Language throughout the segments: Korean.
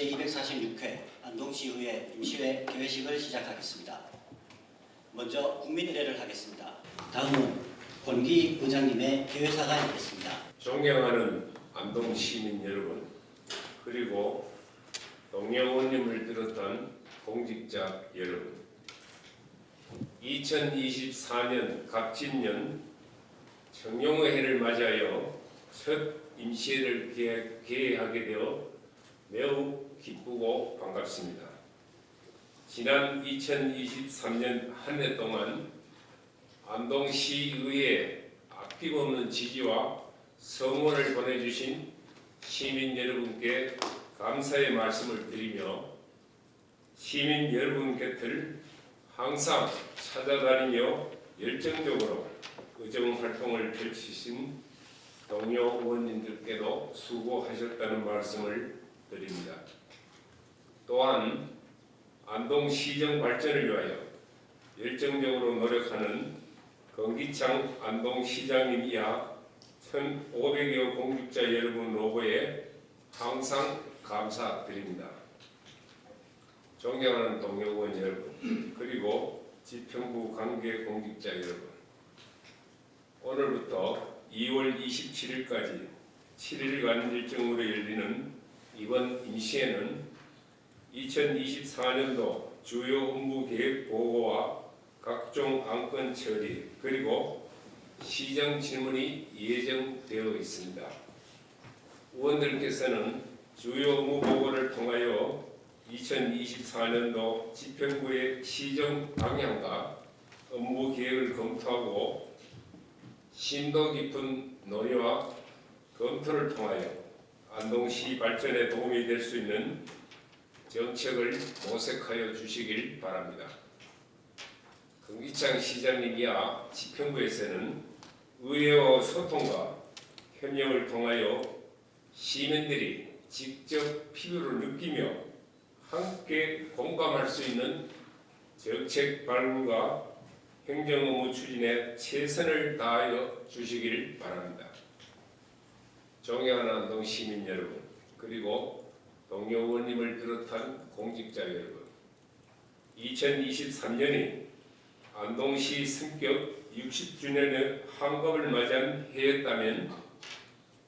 제246회 안동시의회 임시회 개회식을 시작하겠습니다. 먼저 국민의례를 하겠습니다. 다음은 권기 의장님의 개회사가 있겠습니다. 존경하는 안동 시민 여러분, 그리고 동료원님을 비롯한 공직자 여러분, 2024년 갑진년 청룡의회를 맞이하여 첫 임시회를 개회하게 되어 매우 기쁘고 반갑습니다. 지난 2023년 한 해 동안 안동시의회에 아낌없는 지지와 성원을 보내주신 시민 여러분께 감사의 말씀을 드리며 시민 여러분 곁을 항상 찾아다니며 열정적으로 의정활동을 펼치신 동료 의원님들께도 수고하셨다는 말씀을 드립니다. 또한 안동시정 발전을 위하여 열정적으로 노력하는 건기창 안동시장님 이하 1,500여 공직자 여러분 노고에 항상 감사드립니다. 존경하는 동료 의원 여러분, 그리고 지평구 관계 공직자 여러분, 오늘부터 2월 27일까지 7일간 일정으로 열리는 이번 임시회는 2024년도 주요 업무 계획 보고와 각종 안건 처리 그리고 시정 질문이 예정되어 있습니다. 의원들께서는 주요 업무 보고를 통하여 2024년도 지평구의 시정 방향과 업무 계획을 검토하고 심도 깊은 논의와 검토를 통하여 안동시 발전에 도움이 될 수 있는 정책을 모색하여 주시길 바랍니다. 건기창 시장님 이하 지평구에서는 의회와 소통과 협력을 통하여 시민들이 직접 피부로 느끼며 함께 공감할 수 있는 정책 발굴과 행정 업무 추진에 최선을 다하여 주시길 바랍니다. 존경하는 안동 시민 여러분, 그리고 동료 의원님을 비롯한 공직자 여러분, 2023년이 안동시 승격 60주년의 환갑을 맞이한 해였다면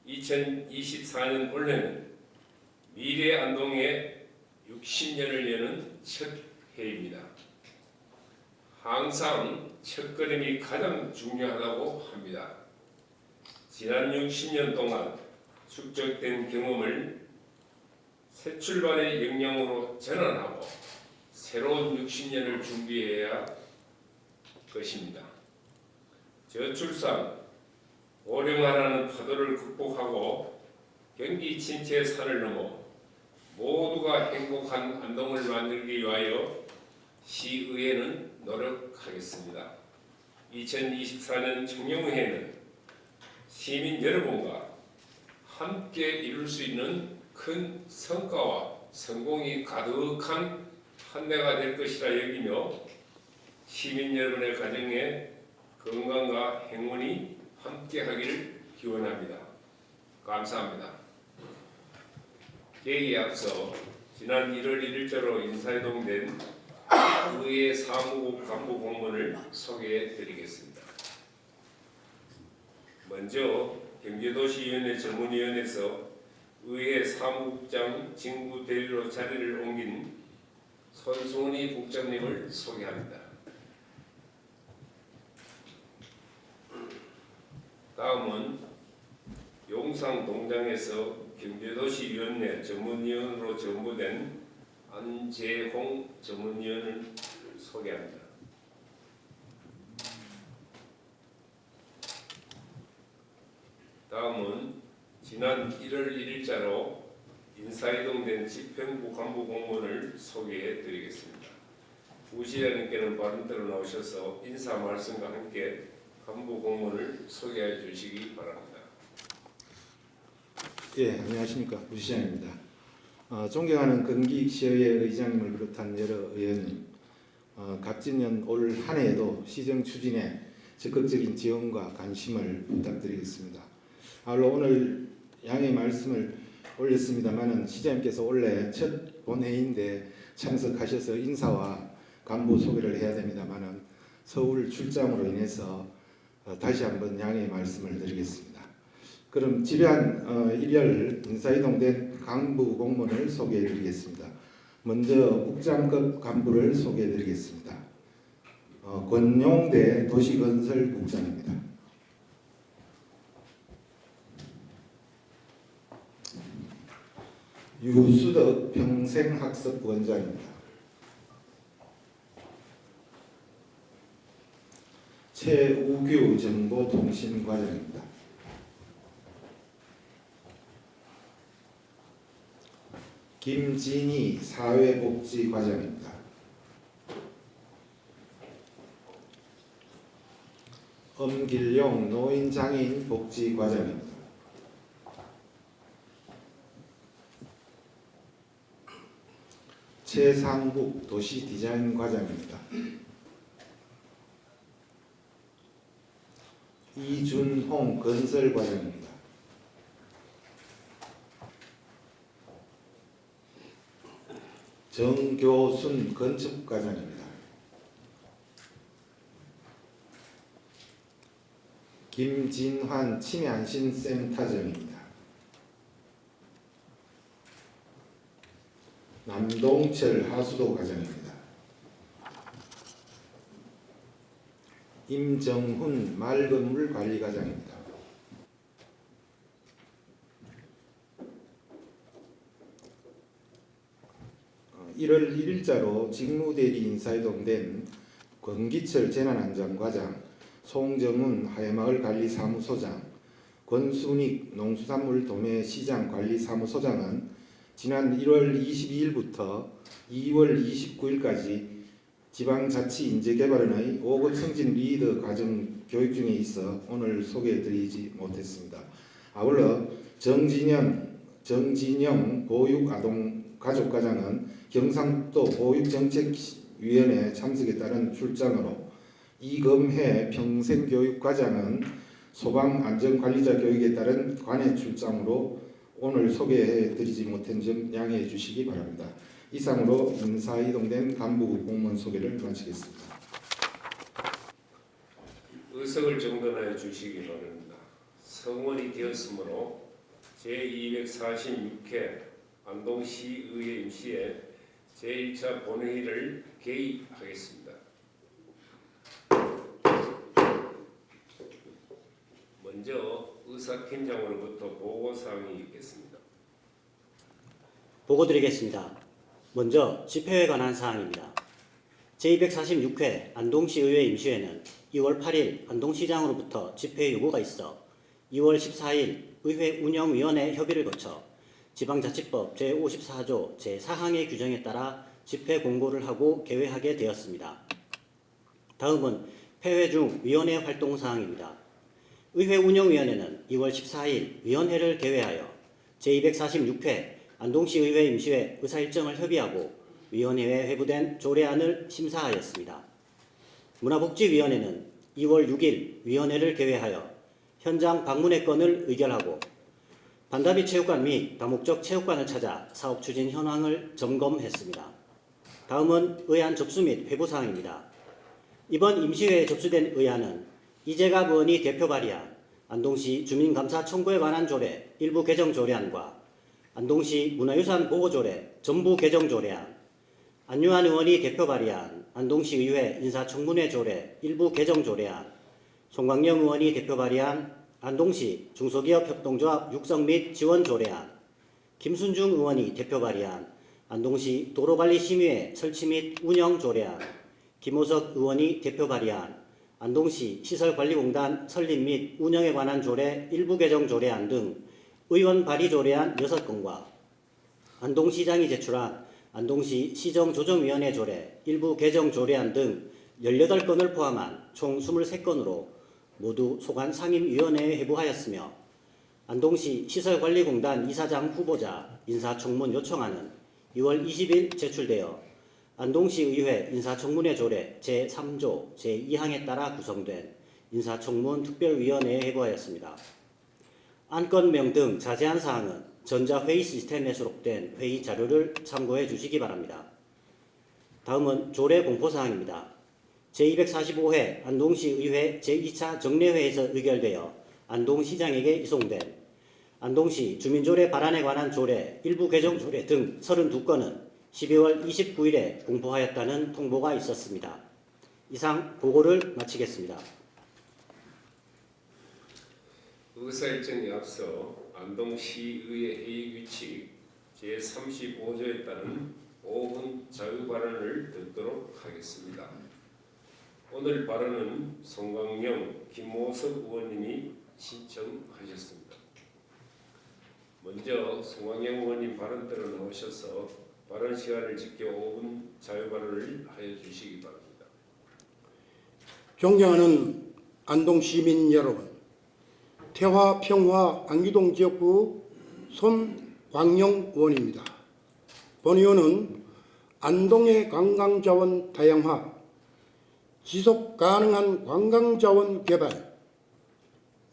2024년 올해는 미래 안동의 60년을 여는 첫 해입니다. 항상 첫걸음이 가장 중요하다고 합니다. 지난 60년 동안 축적된 경험을 새 출발의 역량으로 전환하고 새로운 60년을 준비해야 것입니다. 저출산, 고령화라는 파도를 극복하고 경기 침체의 산을 넘어 모두가 행복한 안동을 만들기 위하여 시의회는 노력하겠습니다. 2024년 청룡의회는 시민 여러분과 함께 이룰 수 있는 큰 성과와 성공이 가득한 한 해가 될 것이라 여기며 시민 여러분의 가정에 건강과 행운이 함께하기를 기원합니다. 감사합니다. 개의에 앞서 지난 1월 1일자로 인사이동된 의회 사무국 간부 공문을 소개해 드리겠습니다. 먼저 경제도시위원회 전문위원회에서 의회 사무국장 직무 대리로 자리를 옮긴 손순희 국장님을 소개합니다. 다음은 용상동장에서 경제도시위원회 전문위원으로 전부된 안재홍 전문위원을 소개합니다. 다음은 지난 1월 1일자로 인사이동된 지평구 간부 공무원을 소개해 드리겠습니다. 부시장님께는 바른대로 나오셔서 인사 말씀과 함께 간부 공무원을 소개해 주시기 바랍니다. 예, 안녕하십니까. 부시장입니다. 존경하는 건기시의회 의장님을 비롯한 여러 의원님, 갑진년 올 한 해에도 시정 추진에 적극적인 지원과 관심을 부탁드리겠습니다. 오늘 양해 말씀을 올렸습니다만은 시장님께서 원래 첫 본회의인데 참석하셔서 인사와 간부 소개를 해야 됩니다만은 서울 출장으로 인해서 다시 한번 양해의 말씀을 드리겠습니다. 그럼 지배한 일열 인사이동된 간부 공무원을 소개해 드리겠습니다. 먼저 국장급 간부를 소개해 드리겠습니다. 권용대 도시건설국장입니다. 유수덕 평생학습원장입니다. 최우규 정보통신과장입니다. 김진희 사회복지과장입니다. 엄길용 노인장애인복지과장입니다. 최상국 도시디자인과장입니다. 이준홍 건설과장입니다. 정교순 건축과장입니다. 김진환 치매안심센터장입니다. 남동철 하수도 과장입니다. 임정훈 맑은물 관리과장입니다. (1월 1일자로) 직무대리 인사이동된 권기철 재난안전과장, 송정훈 하회마을 관리사무소장, 권순익 농수산물 도매시장 관리사무소장은 지난 1월 22일부터 2월 29일까지 지방자치인재개발원의 5급 승진 리더 과정 교육 중에 있어 오늘 소개해드리지 못했습니다. 아울러 정진영 보육아동가족과장은 경상도 보육정책위원회 참석에 따른 출장으로, 이금혜 평생교육과장은 소방안전관리자 교육에 따른 관외 출장으로 오늘 소개해드리지 못한 점 양해해 주시기 바랍니다. 이상으로 인사이동된 간부 공무원 소개를 마치겠습니다. 의석을 정돈하여 주시기 바랍니다. 성원이 되었으므로 제246회 안동시의회 임시회 제1차 본회의를 개의하겠습니다. 먼저 의사팀장으로부터 보고사항이 있겠습니다. 보고드리겠습니다. 먼저 집회에 관한 사항입니다. 제246회 안동시의회 임시회는 2월 8일 안동시장으로부터 집회 요구가 있어 2월 14일 의회 운영위원회 협의를 거쳐 지방자치법 제54조 제4항의 규정에 따라 집회 공고를 하고 개회하게 되었습니다. 다음은 폐회 중 위원회 활동 사항입니다. 의회 운영위원회는 2월 14일 위원회를 개회하여 제246회 안동시의회 임시회 의사일정을 협의하고 위원회에 회부된 조례안을 심사하였습니다. 문화복지위원회는 2월 6일 위원회를 개회하여 현장 방문회 건을 의결하고 반다비 체육관 및 다목적 체육관을 찾아 사업 추진 현황을 점검했습니다. 다음은 의안 접수 및 회부 사항입니다. 이번 임시회에 접수된 의안은 이재갑 의원이 대표 발의한 안동시 주민감사 청구에 관한 조례 일부 개정 조례안과 안동시 문화유산 보호조례 전부 개정 조례안, 안유한 의원이 대표 발의한 안동시의회 인사청문회 조례 일부 개정 조례안, 송광영 의원이 대표 발의한 안동시 중소기업협동조합 육성 및 지원 조례안, 김순중 의원이 대표 발의한 안동시 도로관리심의회 설치 및 운영 조례안, 김호석 의원이 대표 발의한 안동시 시설관리공단 설립 및 운영에 관한 조례 일부 개정 조례안 등 의원 발의 조례안 6건과 안동시장이 제출한 안동시 시정조정위원회 조례 일부 개정 조례안 등 18건을 포함한 총 23건으로 모두 소관 상임위원회에 회부하였으며 안동시 시설관리공단 이사장 후보자 인사청문 요청안은 2월 20일 제출되어 안동시의회 인사청문회 조례 제3조 제2항에 따라 구성된 인사청문 특별위원회에 회부하였습니다. 안건명 등 자세한 사항은 전자회의 시스템에 수록된 회의 자료를 참고해 주시기 바랍니다. 다음은 조례 공포사항입니다. 제245회 안동시 의회 제2차 정례회에서 의결되어 안동시장에게 이송된 안동시 주민조례 발안에 관한 조례, 일부 개정 조례 등 32건은 12월 29일에 공포하였다는 통보가 있었습니다. 이상 보고를 마치겠습니다. 의사일정에 앞서 안동시의회 회의규칙 제35조에 따른 5분 자유발언을 듣도록 하겠습니다. 오늘 발언은 송광명, 김모석 의원님이 신청하셨습니다. 먼저 송광명 의원님 발언대로 나오셔서 발언 시간을 지켜 5분 자유발언을 하여 주시기 바랍니다. 존경하는 안동 시민 여러분, 태화, 평화, 안기동 지역구 손광영 의원입니다. 본 의원은 안동의 관광자원 다양화, 지속 가능한 관광자원 개발,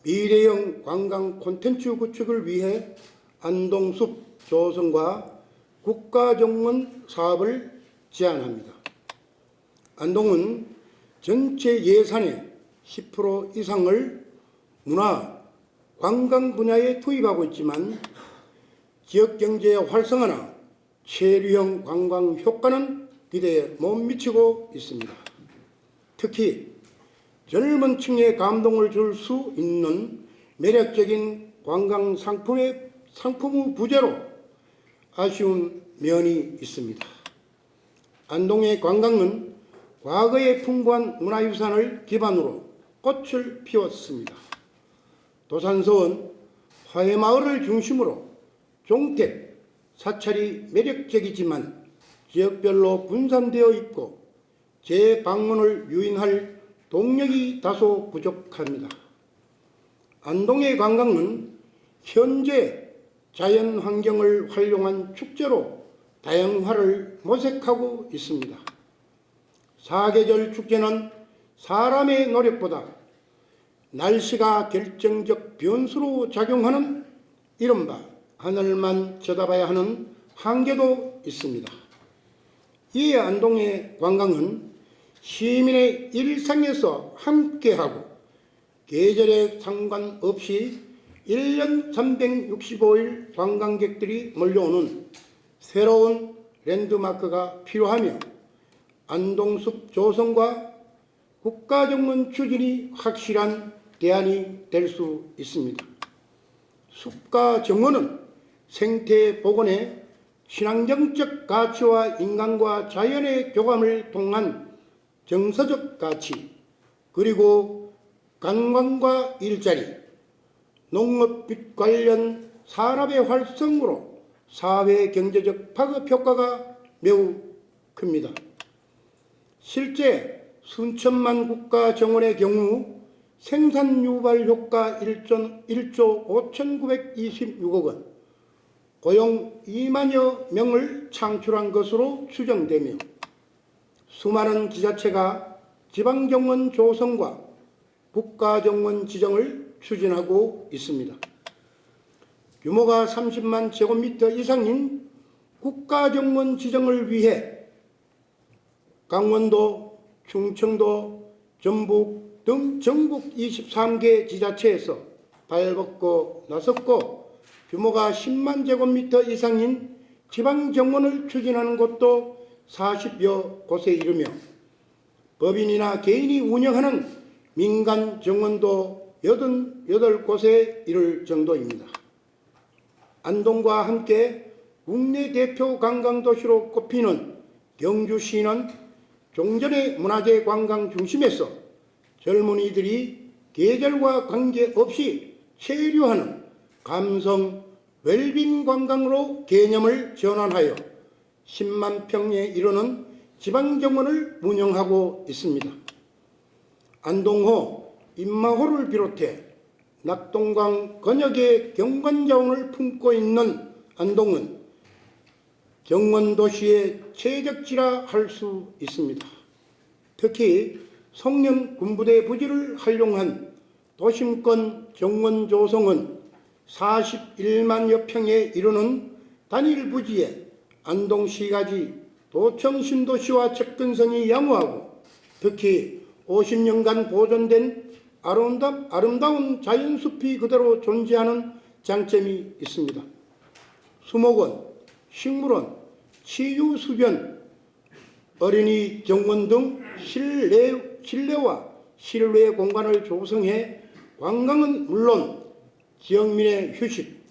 미래형 관광 콘텐츠 구축을 위해 안동숲 조성과 국가정원 사업을 제안합니다. 안동은 전체 예산의 10% 이상을 문화, 관광 분야에 투입하고 있지만 지역경제의 활성화나 체류형 관광 효과는 기대에 못 미치고 있습니다. 특히 젊은 층에 감동을 줄 수 있는 매력적인 관광 상품의 부재로 아쉬운 면이 있습니다. 안동의 관광은 과거의 풍부한 문화유산을 기반으로 꽃을 피웠습니다. 도산서원, 화해마을을 중심으로 종택, 사찰이 매력적이지만 지역별로 분산되어 있고 재방문을 유인할 동력이 다소 부족합니다. 안동의 관광은 현재 자연환경을 활용한 축제로 다양화를 모색하고 있습니다. 사계절 축제는 사람의 노력보다 날씨가 결정적 변수로 작용하는 이른바 하늘만 쳐다봐야 하는 한계도 있습니다. 이에 안동의 관광은 시민의 일상에서 함께하고 계절에 상관없이 1년 365일 관광객들이 몰려오는 새로운 랜드마크가 필요하며 안동숲 조성과 국가정원 추진이 확실한 대안이 될 수 있습니다. 숲과 정원은 생태 복원에 친환경적 가치와 인간과 자연의 교감을 통한 정서적 가치, 그리고 관광과 일자리, 농업빛 관련 산업의 활성으로 사회 경제적 파급 효과가 매우 큽니다. 실제 순천만 국가 정원의 경우 생산 유발 효과 1조 5,926억 원, 고용 2만여 명을 창출한 것으로 추정되며 수많은 지자체가 지방정원 조성과 국가정원 지정을 추진하고 있습니다. 규모가 30만 제곱미터 이상인 국가정원 지정을 위해 강원도, 충청도, 전북 등 전국 23개 지자체에서 발벗고 나섰고 규모가 10만 제곱미터 이상인 지방정원을 추진하는 곳도 40여 곳에 이르며 법인이나 개인이 운영하는 민간 정원도 88곳에 이를 정도입니다. 안동과 함께 국내 대표 관광도시로 꼽히는 경주시는 종전의 문화재 관광 중심에서 젊은이들이 계절과 관계없이 체류하는 감성 웰빙 관광으로 개념을 전환하여 10만 평에 이르는 지방정원을 운영하고 있습니다. 안동호, 인마호를 비롯해 낙동강 건역의 경관자원을 품고 있는 안동은 정원도시의 최적지라 할 수 있습니다. 특히 송년 군부대 부지를 활용한 도심권 정원 조성은 41만여 평에 이르는 단일 부지에 안동시까지 도청 신도시와 접근성이 양호하고 특히 50년간 보존된 아름다운 자연숲이 그대로 존재하는 장점이 있습니다. 수목원, 식물원, 치유수변, 어린이 정원 등 실내와 실외 공간을 조성해 관광은 물론 지역민의 휴식,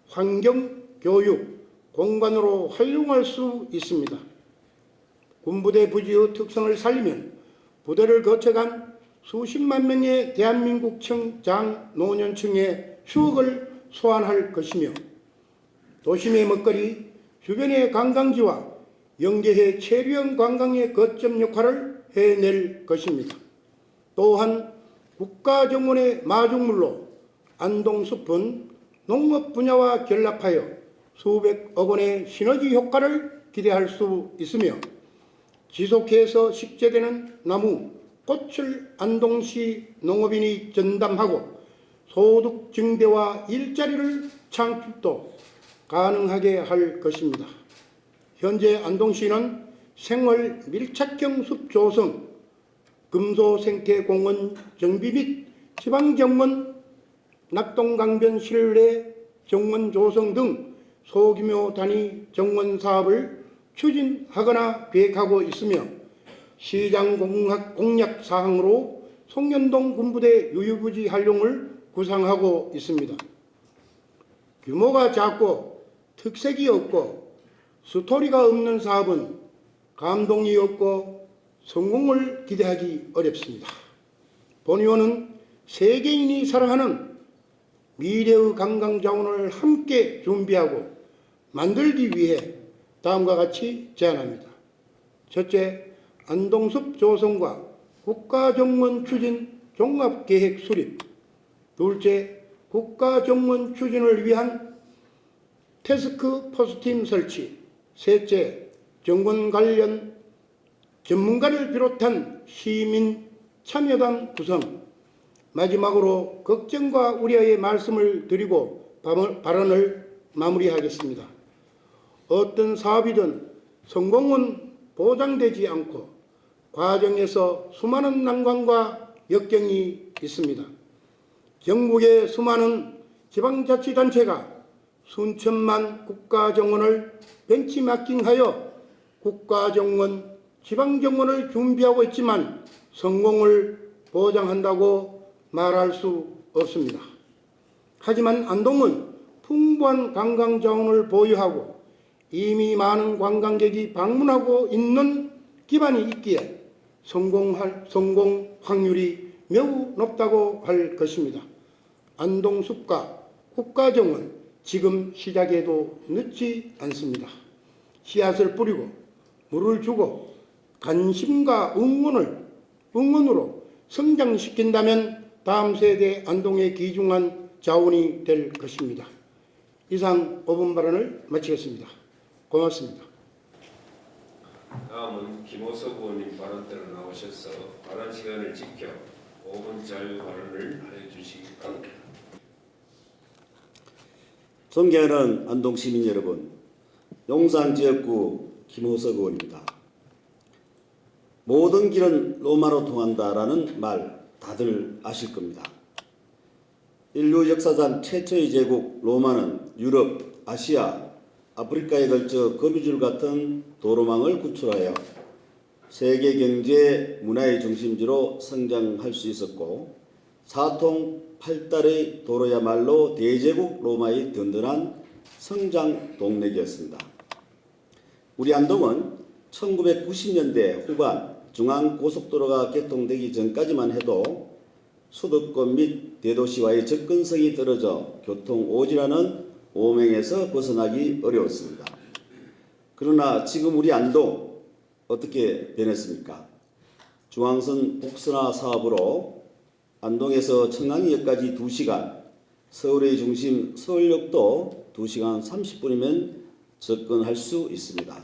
환경, 교육, 공간으로 활용할 수 있습니다. 군부대 부지의 특성을 살리면 부대를 거쳐간 수십만 명의 대한민국 장노년층의 추억을 소환할 것이며 도심의 먹거리, 주변의 관광지와 연계해 체류형 관광의 거점 역할을 해낼 것입니다. 또한 국가정원의 마중물로 안동숲은 농업 분야와 결합하여 수백억 원의 시너지 효과를 기대할 수 있으며 지속해서 식재되는 나무, 꽃을 안동시 농업인이 전담하고 소득 증대와 일자리를 창출도 가능하게 할 것입니다. 현재 안동시는 생활 밀착형 숲 조성, 금소생태공원 정비 및 지방정원, 낙동강변 실내 정원 조성 등 소규모 단위 정원 사업을 추진하거나 계획하고 있으며 시장 공약 사항으로 송년동 군부대 유유부지 활용을 구상하고 있습니다. 규모가 작고 특색이 없고 스토리가 없는 사업은 감동이 없고 성공을 기대하기 어렵습니다. 본 의원은 세계인이 사랑하는 미래의 관광자원을 함께 준비하고 만들기 위해 다음과 같이 제안합니다. 첫째, 안동숲 조성과 국가정원 추진 종합계획 수립. 둘째, 국가정원 추진을 위한 태스크포스팀 설치. 셋째, 정원 관련 전문가를 비롯한 시민 참여단 구성. 마지막으로 걱정과 우려의 말씀을 드리고 발언을 마무리하겠습니다. 어떤 사업이든 성공은 보장되지 않고 과정에서 수많은 난관과 역경이 있습니다. 전국의 수많은 지방자치단체가 수천만 국가정원을 벤치마킹하여 국가정원, 지방정원을 준비하고 있지만 성공을 보장한다고 말할 수 없습니다. 하지만 안동은 풍부한 관광자원을 보유하고 이미 많은 관광객이 방문하고 있는 기반이 있기에 성공 확률이 매우 높다고 할 것입니다. 안동숲과 국가정원 지금 시작해도 늦지 않습니다. 씨앗을 뿌리고 물을 주고 관심과 응원으로 성장시킨다면 다음 세대 안동의 귀중한 자원이 될 것입니다. 이상 5분 발언을 마치겠습니다. 고맙습니다. 다음은 김호석 의원님 발언대로 나오셔서 발언 시간을 지켜 5분 자유 발언을 해주시기 바랍니다. 존경하는 안동 시민 여러분, 용산 지역구 김호석 의원입니다. 모든 길은 로마로 통한다라는 말 다들 아실 겁니다. 인류 역사상 최초의 제국 로마는 유럽, 아시아, 아프리카에 걸쳐 거미줄 같은 도로망을 구출하여 세계 경제 문화의 중심지로 성장할 수 있었고 사통팔달의 도로야말로 대제국 로마의 든든한 성장 동력이었습니다. 우리 안동은 1990년대 후반 중앙고속도로가 개통되기 전까지만 해도 수도권 및 대도시와의 접근성이 떨어져 교통 오지라는 오명에서 벗어나기 어려웠습니다. 그러나 지금 우리 안동 어떻게 변했습니까? 중앙선 복선화 사업으로 안동에서 청량리역까지 2시간, 서울의 중심 서울역도 2시간 30분이면 접근할 수 있습니다.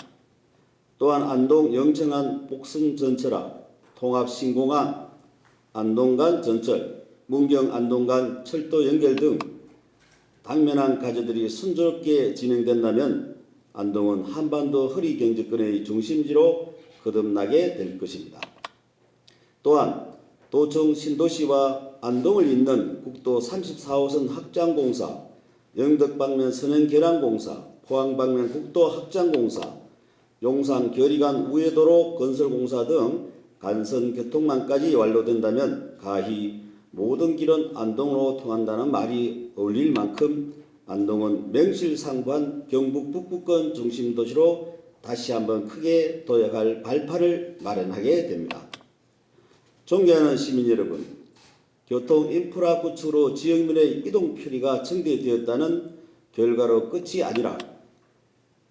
또한 안동 영천안 복선 전철합, 통합 신공항, 안동 간 전철, 문경 안동 간 철도 연결 등 당면한 과제들이 순조롭게 진행된다면 안동은 한반도 허리 경제권의 중심지로 거듭나게 될 것입니다. 또한 도청 신도시와 안동을 잇는 국도 34호선 확장공사, 영덕방면 선행계량공사, 포항방면 국도 확장공사, 용산 결의간 우회도로 건설공사 등 간선 교통망까지 완료된다면 가히 모든 길은 안동으로 통한다는 말이 어울릴 만큼 안동은 명실상부한 경북 북부권 중심도시로 다시 한번 크게 도약할 발판을 마련하게 됩니다. 존경하는 시민 여러분, 교통 인프라 구축으로 지역민의 이동 편의가 증대되었다는 결과로 끝이 아니라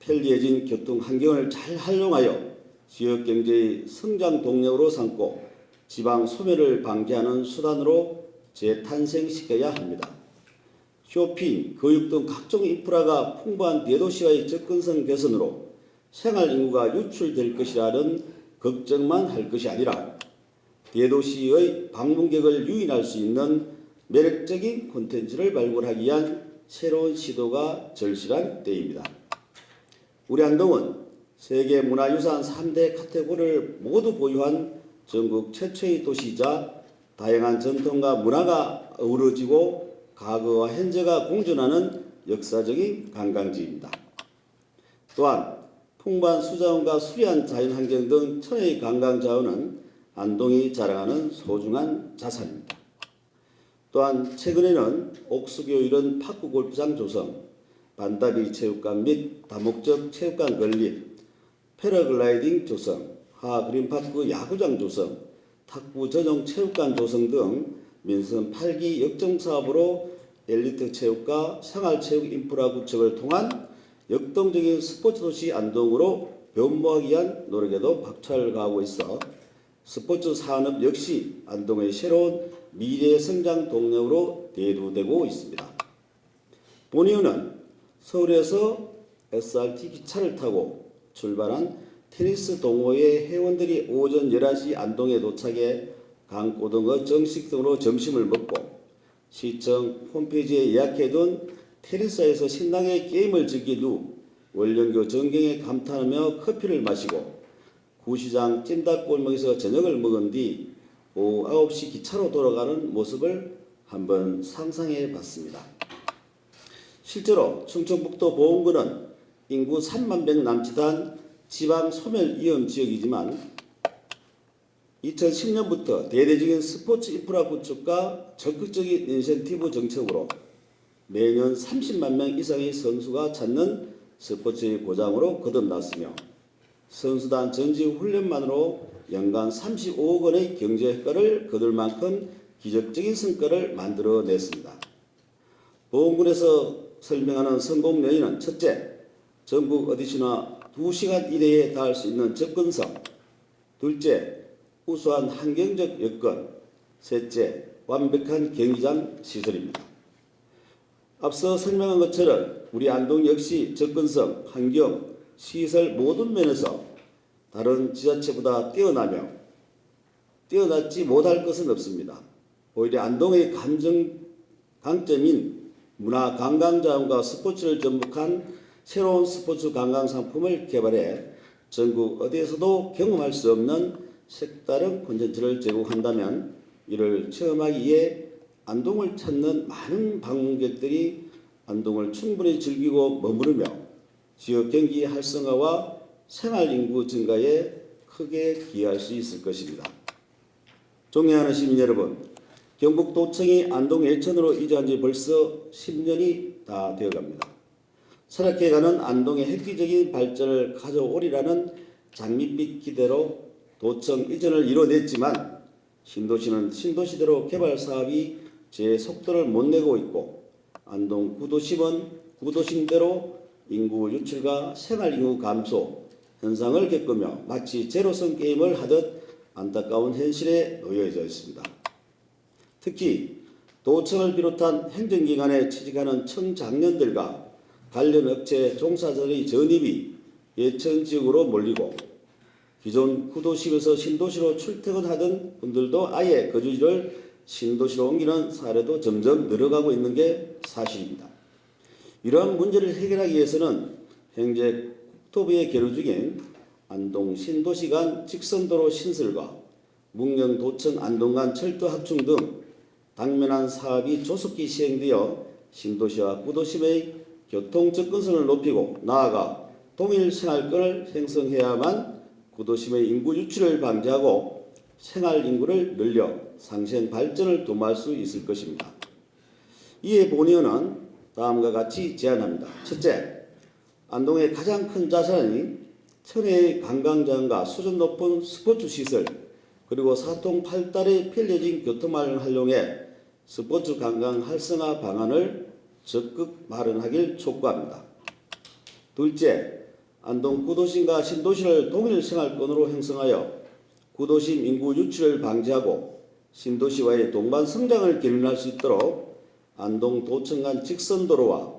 편리해진 교통 환경을 잘 활용하여 지역 경제의 성장 동력으로 삼고 지방 소멸을 방지하는 수단으로 재탄생시켜야 합니다. 쇼핑, 교육 등 각종 인프라가 풍부한 대도시와의 접근성 개선으로 생활 인구가 유출될 것이라는 걱정만 할 것이 아니라 대도시의 방문객을 유인할 수 있는 매력적인 콘텐츠를 발굴하기 위한 새로운 시도가 절실한 때입니다. 우리 안동은 세계문화유산 3대 카테고리를 모두 보유한 전국 최초의 도시이자 다양한 전통과 문화가 어우러지고 과거와 현재가 공존하는 역사적인 관광지입니다. 또한 풍부한 수자원과 수려한 자연환경 등 천혜의 관광자원은 안동이 자랑하는 소중한 자산입니다. 또한 최근에는 옥수교 이런 파크 골프장 조성, 반다비 체육관 및 다목적 체육관 건립, 패러글라이딩 조성, 하그린파크 야구장 조성, 탁구 전용 체육관 조성 등 민선 8기 역정사업으로 엘리트 체육과 생활체육 인프라 구축을 통한 역동적인 스포츠 도시 안동으로 변모하기 위한 노력에도 박차를 가하고 있어 스포츠 산업 역시 안동의 새로운 미래 성장 동력으로 대두되고 있습니다. 본의원은 서울에서 SRT 기차를 타고 출발한 테니스 동호회 회원들이 오전 11시 안동에 도착해 강고등어 정식 등으로 점심을 먹고 시청 홈페이지에 예약해둔 테니스에서 신나게 게임을 즐긴 후 월령교 전경에 감탄하며 커피를 마시고 구시장 찜닭골목에서 저녁을 먹은 뒤 오후 9시 기차로 돌아가는 모습을 한번 상상해 봤습니다. 실제로 충청북도 보은군은 인구 3만 명 남짓한 지방 소멸 위험 지역이지만 2010년부터 대대적인 스포츠 인프라 구축과 적극적인 인센티브 정책으로 매년 30만 명 이상의 선수가 찾는 스포츠의 고장으로 거듭났으며 선수단 전직 훈련만으로 연간 35억 원의 경제 효과를 거둘 만큼 기적적인 성과를 만들어냈습니다. 보훈군에서 설명하는 성공 요인은 첫째, 전국 어디서나 2시간 이내에 닿을 수 있는 접근성, 둘째, 우수한 환경적 여건, 셋째, 완벽한 경기장 시설입니다. 앞서 설명한 것처럼 우리 안동 역시 접근성, 환경, 시설 모든 면에서 다른 지자체보다 뛰어나며 뛰어나지 못할 것은 없습니다. 오히려 안동의 강점인 문화 관광 자원과 스포츠를 접목한 새로운 스포츠 관광 상품을 개발해 전국 어디에서도 경험할 수 없는 색다른 콘텐츠를 제공한다면 이를 체험하기 위해 안동을 찾는 많은 방문객들이 안동을 충분히 즐기고 머무르며 지역 경기 활성화와 생활 인구 증가에 크게 기여할 수 있을 것입니다. 존경하는 시민 여러분, 경북도청이 안동 예천으로 이전한 지 벌써 10년이 다 되어갑니다. 설악해가는 안동의 획기적인 발전을 가져오리라는 장밋빛 기대로 도청 이전을 이뤄냈지만 신도시는 신도시대로 개발 사업이 제 속도를 못 내고 있고 안동 구도심은 구도심대로 인구 유출과 생활인구 감소 현상을 겪으며 마치 제로섬 게임을 하듯 안타까운 현실에 놓여져 있습니다. 특히 도청을 비롯한 행정기관에 취직하는 청장년들과 관련 업체 종사자들의 전입이 예천 지역으로 몰리고 기존 구도심에서 신도시로 출퇴근하던 분들도 아예 거주지를 신도시로 옮기는 사례도 점점 늘어가고 있는 게 사실입니다. 이러한 문제를 해결하기 위해서는 현재 국토부에 계류 중인 안동 신도시 간 직선도로 신설과 문경 도청 안동 간 철도 확충 등 당면한 사업이 조속히 시행되어 신도시와 구도심의 교통 접근성을 높이고 나아가 동일 생활권을 형성해야만 구도심의 인구 유출을 방지하고 생활 인구를 늘려 상생 발전을 도모할 수 있을 것입니다. 이에 본의원은 다음과 같이 제안합니다. 첫째, 안동의 가장 큰 자산인 천혜의 관광장과 수준 높은 스포츠 시설 그리고 사통 8달의 편리해진 교통망을 활용해 스포츠 관광 활성화 방안을 적극 마련하길 촉구합니다. 둘째, 안동 구도심과 신도시를 동일 생활권으로 형성하여 구도심 인구 유출을 방지하고 신도시와의 동반 성장을 견인할 수 있도록 안동 도청 간 직선도로와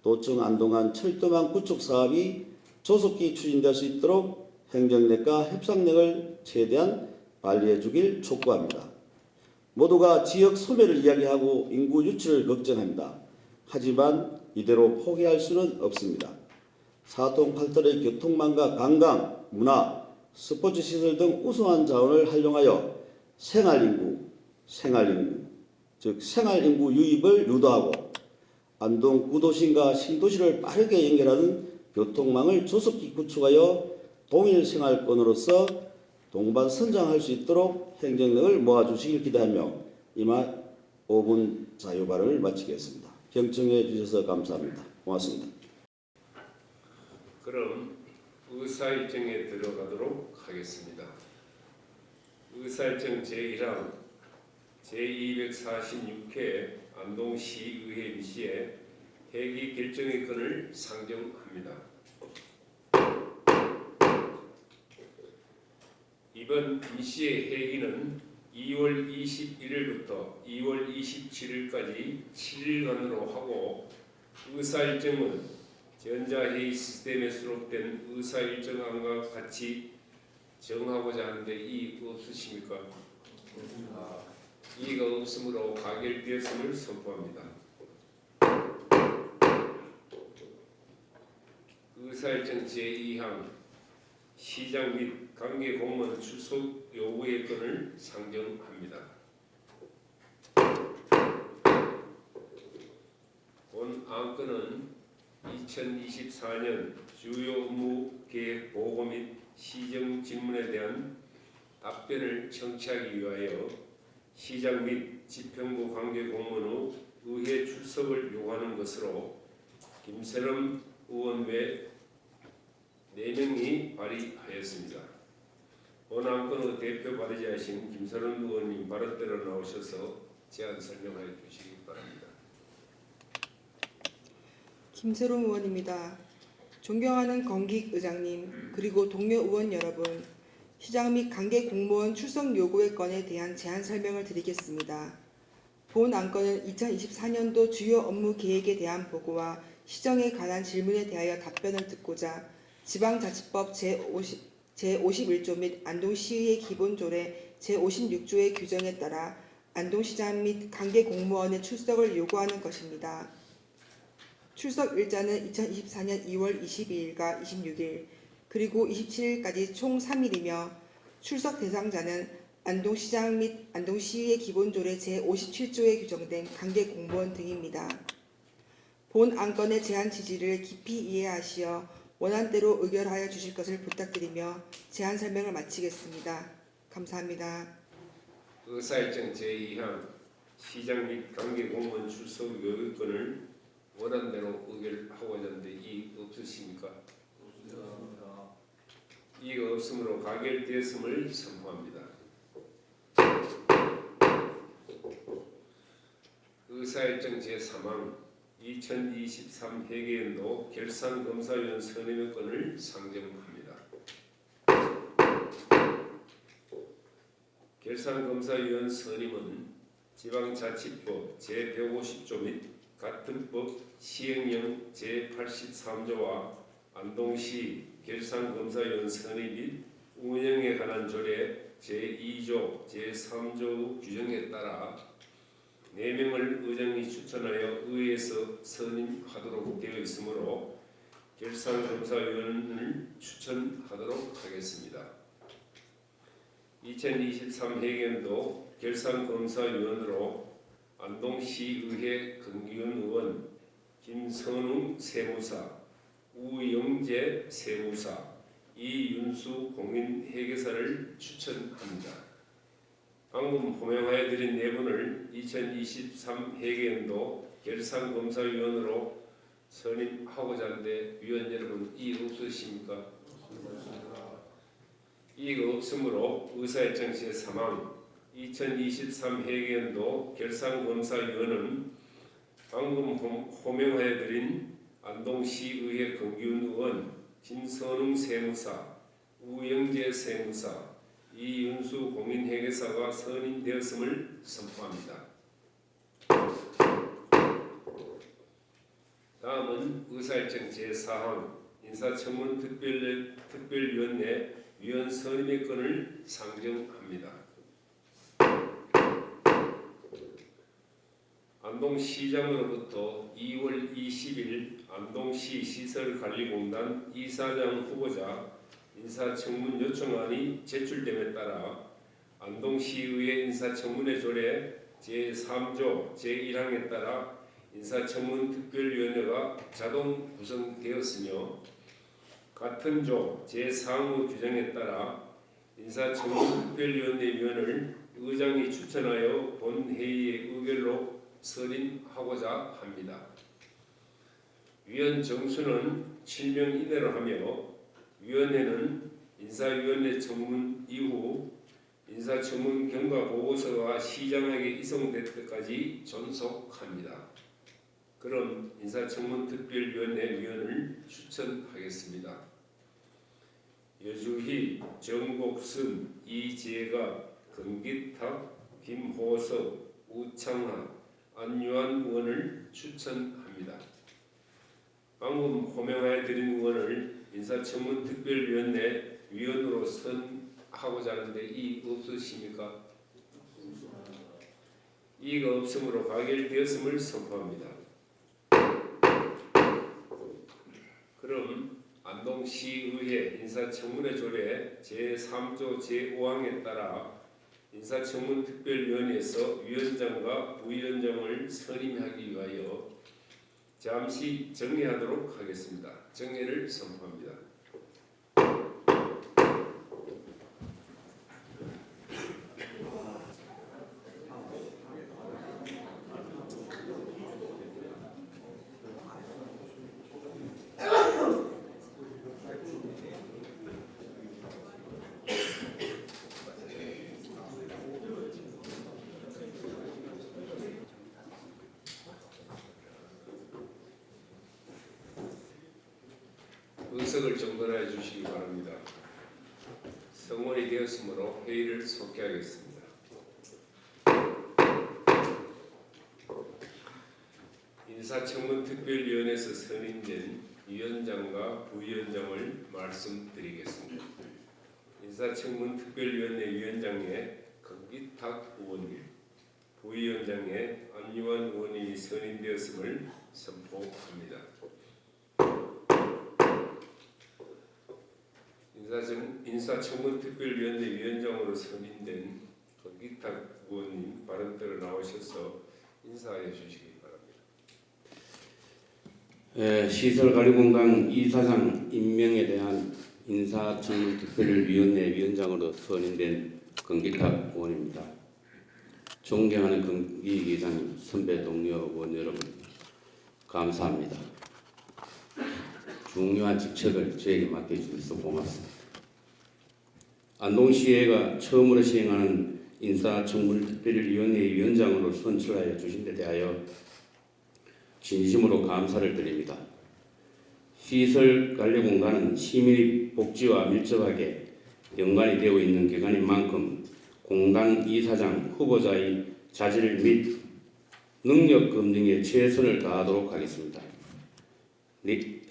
도청 안동 간 철도망 구축 사업이 조속히 추진될 수 있도록 행정력과 협상력을 최대한 발휘해 주길 촉구합니다. 모두가 지역 소멸을 이야기하고 인구 유출을 걱정합니다. 하지만 이대로 포기할 수는 없습니다. 사통 8달의 교통망과 관광, 문화, 스포츠 시설 등 우수한 자원을 활용하여 생활인구, 즉 생활인구 유입을 유도하고 안동 구도심과 신도시를 빠르게 연결하는 교통망을 조속히 구축하여 동일 생활권으로서 동반 선장할 수 있도록 행정력을 모아주시길 기대하며 이만 5분 자유 발언을 마치겠습니다. 경청해 주셔서 감사합니다. 고맙습니다. 그럼 의사일정에 들어가도록 하겠습니다. 의사일정 제1항 제246회 안동시의회 미시에 회기 결정의 건을 상정합니다. 이번 미시의 회기는 2월 21일부터 2월 27일까지 7일간으로 하고 의사일정은 전자회의 시스템에 수록된 의사일정안과 같이 정하고자 하는데 이의 없으십니까? 이의가 없으므로 가결되었음을 선포합니다. 의사일정 제2항 시장 및 관계 공무원 출석 요구의 건을 상정합니다. 본 안건은 2024년 주요 업무 계획 보고 및 시정 질문에 대한 답변을 청취하기 위하여 시장 및 지평부 관계 공무원 의회 출석을 요구하는 것으로 김세름 의원 외 4명이 발의하였습니다. 본 안건의 대표 발의자이신 김세름 의원님 발언대로 나오셔서 제안 설명해 주시기 바랍니다. 김세롬 의원입니다. 존경하는 건기 의장님 그리고 동료 의원 여러분, 시장 및 관계 공무원 출석 요구의 건에 대한 제안 설명을 드리겠습니다. 본 안건은 2024년도 주요 업무 계획에 대한 보고와 시정에 관한 질문에 대하여 답변을 듣고자 지방자치법 제51조 및 안동시의회 기본조례 제56조의 규정에 따라 안동시장 및 관계 공무원의 출석을 요구하는 것입니다. 출석 일자는 2024년 2월 22일과 26일 그리고 27일까지 총 3일이며 출석 대상자는 안동시장 및 안동시의회 기본조례 제57조에 규정된 관계 공무원 등입니다. 본 안건의 제안 취지를 깊이 이해하시어 원안대로 의결하여 주실 것을 부탁드리며 제안 설명을 마치겠습니다. 감사합니다. 의사일정 제2항 시장 및 관계 공무원 출석 요구권을 원안대로 의결하고자 하는데 이의 없으십니까? 없습니다. 이의가 없으므로 가결되었음을 선포합니다. 의사일정 제3항 2023 회계연도 결산검사위원 선임의 건을 상정합니다. 결산검사위원 선임은 지방자치법 제150조 및 같은 법 시행령 제83조와 안동시 결산검사위원 선임 및 운영에 관한 조례 제2조 제3조 규정에 따라 4명을 의장이 추천하여 의회에서 선임하도록 되어 있으므로 결산검사위원을 추천하도록 하겠습니다. 2023 회계연도 결산검사위원으로 안동시의회 금기훈 의원, 김선웅 세무사, 우영재 세무사, 이윤수 공인회계사를 추천합니다. 방금 호명하여 드린 4분을 2023 회계연도 결산검사위원으로 선임하고자 하는데 위원 여러분 이의 없으십니까? 이의가 없으므로 의사일정 제3항 2023 회계연도 결산검사위원은 방금 호명하여 드린 안동시의회 금기훈 의원, 김선웅 세무사, 우영재 세무사, 이윤수 공인회계사가 선임되었음을 선포합니다. 다음은 의사일정 제4항 인사청문 특별위원회 위원 선임의 건을 상정합니다. 안동시장으로부터 2월 20일 안동시 시설관리공단 이사장 후보자 인사청문 요청안이 제출됨에 따라 안동시의회 인사청문회 조례 제3조 제1항에 따라 인사청문 특별위원회가 자동 구성되었으며 같은 조 제4항의 규정에 따라 인사청문 특별위원회 위원을 의장이 추천하여 본회의의 의결로 선임하고자 합니다. 위원 정수는 7명 이내로 하며 위원회는 인사위원회 청문 이후 인사청문 경과 보고서가 시장에게 이송될 때까지 존속합니다. 그럼 인사청문 특별위원회 위원을 추천하겠습니다. 여주희, 정복순, 이재갑, 금기탁, 김호석, 우창하, 안유한 의원을 추천합니다. 방금 호명하여 드린 의원을 인사청문 특별위원회 위원으로 선하고자 하는데 이의 없으십니까? 이의가 없으므로 가결되었음을 선포합니다. 그럼 안동시의회 인사청문회 조례 제3조 제5항에 따라 인사청문 특별위원회에서 위원장과 부위원장을 선임하기 위하여 잠시 정리하도록 하겠습니다. 정리를 선포합니다. 의석을 정돈해 주시기 바랍니다. 성원이 되었으므로 회의를 속개하겠습니다. 인사청문 특별위원회에서 선임된 위원장과 부위원장을 말씀드리겠습니다. 인사청문 특별위원회 위원장에 금기탁 의원님, 부위원장에 안유한 의원님이 선임되었음을 선포합니다. 인사청문 특별위원회 위원장으로 선임된 금기탁 의원님 발언대로 나오셔서 인사해 주시기 바랍니다. 시설관리공단 이사장 임명에 대한 인사청문 특별위원회 위원장으로 선임된 금기탁 의원입니다. 존경하는 금기 기자님, 선배 동료 의원 여러분, 감사합니다. 중요한 직책을 저에게 맡겨주셔서 고맙습니다. 안동시의회가 처음으로 시행하는 인사청문특별위원회 위원장으로 선출하여 주신 데 대하여 진심으로 감사를 드립니다. 시설관리공단은 시민의 복지와 밀접하게 연관이 되어 있는 기관인 만큼 공단 이사장 후보자의 자질 및 능력 검증에 최선을 다하도록 하겠습니다.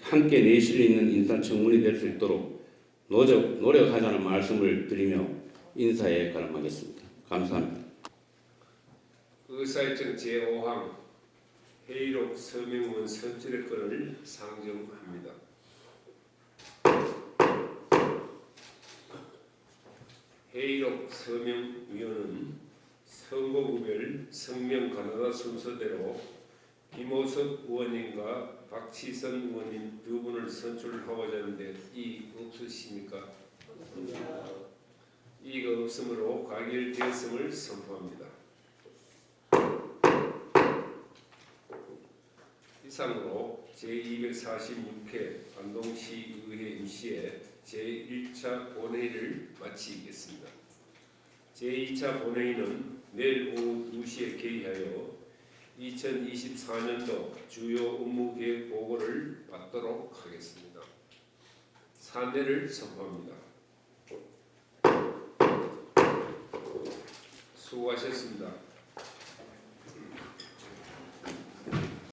함께 내실 있는 인사청문이 될 수 있도록 노력하자는 말씀을 드리며 인사에 가름하겠습니다. 감사합니다. 의사일정 제5항 회의록 서명원 선출의 건을 상정합니다. 회의록 서명위원은 선거구별 성명 가나다 순서대로 김호석 의원님과 박지선 의원님 두 분을 선출하고자 하는데 이의 없으십니까? 이의가 없으므로 가결되었음을 선포합니다. 이상으로 제246회 안동시의회 임시회 제1차 본회의를 마치겠습니다. 제2차 본회의는 내일 오후 2시에 개의하여 2024년도 주요 업무 계획 보고를 받도록 하겠습니다. 사내를 선포합니다. 수고하셨습니다.